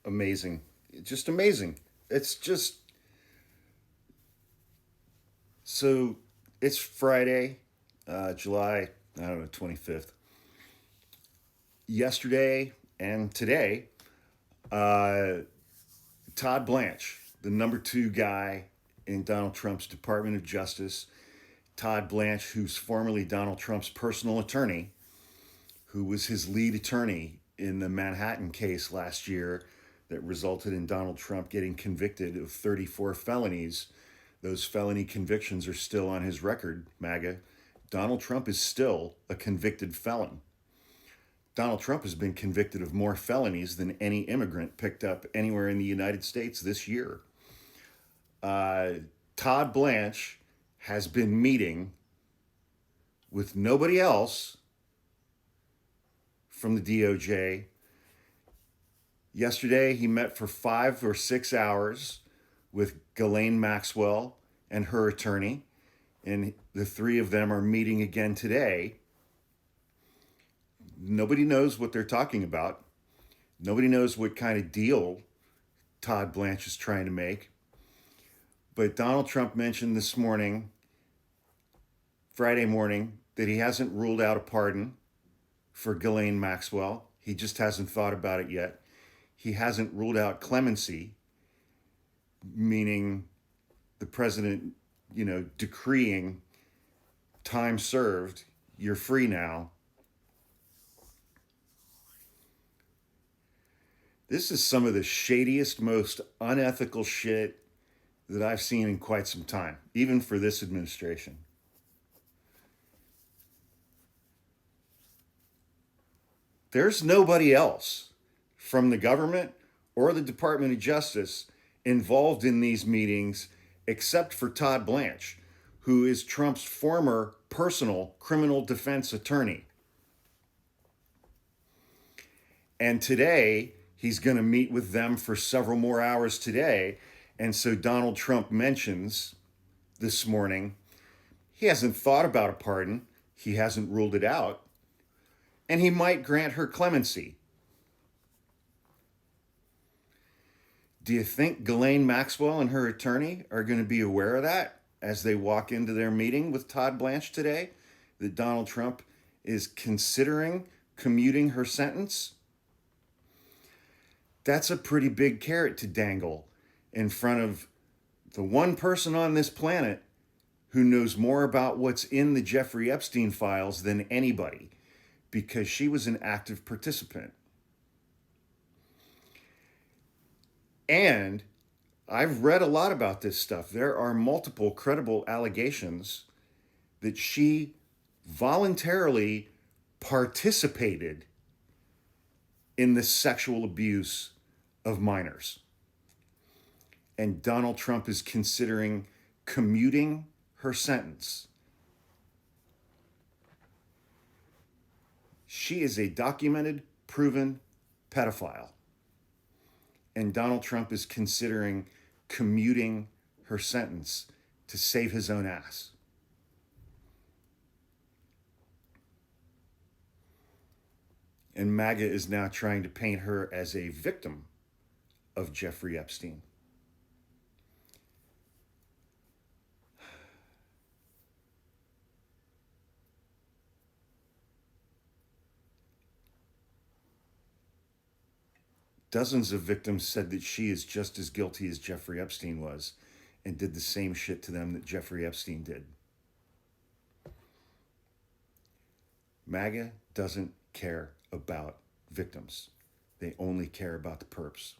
amazing. Just amazing. It's just so it's Friday, July, I don't know, 25th. Yesterday and today, uh, Todd Blanche, the number two guy in Donald Trump's Department of Justice, Todd Blanche, who's formerly Donald Trump's personal attorney, who was his lead attorney in the Manhattan case last year that resulted in Donald Trump getting convicted of 34 felonies. Those felony convictions are still on his record, MAGA. Donald Trump is still a convicted felon. Donald Trump has been convicted of more felonies than any immigrant picked up anywhere in the United States this year. Todd Blanche has been meeting with nobody else from the DOJ. Yesterday, he met for 5 or 6 hours with Ghislaine Maxwell and her attorney, and the three of them are meeting again today. Nobody knows what they're talking about. Nobody knows what kind of deal Todd Blanche is trying to make. But Donald Trump mentioned this morning, Friday morning, that he hasn't ruled out a pardon for Ghislaine Maxwell. He just hasn't thought about it yet. He hasn't ruled out clemency, meaning the president, decreeing time served, you're free now. This is some of the shadiest, most unethical shit that I've seen in quite some time, even for this administration. There's nobody else from the government or the Department of Justice involved in these meetings except for Todd Blanche, who is Trump's former personal criminal defense attorney. And today, he's going to meet with them for several more hours today. And so Donald Trump mentions this morning, he hasn't thought about a pardon. He hasn't ruled it out. And he might grant her clemency. Do you think Ghislaine Maxwell and her attorney are going to be aware of that as they walk into their meeting with Todd Blanche today? That Donald Trump is considering commuting her sentence? That's a pretty big carrot to dangle in front of the one person on this planet who knows more about what's in the Jeffrey Epstein files than anybody, because she was an active participant. And I've read a lot about this stuff. There are multiple credible allegations that she voluntarily participated in the sexual abuse of minors. And Donald Trump is considering commuting her sentence. She is a documented, proven pedophile. And Donald Trump is considering commuting her sentence to save his own ass. And MAGA is now trying to paint her as a victim of Jeffrey Epstein. Dozens of victims said that she is just as guilty as Jeffrey Epstein was and did the same shit to them that Jeffrey Epstein did. MAGA doesn't care about victims. They only care about the perps.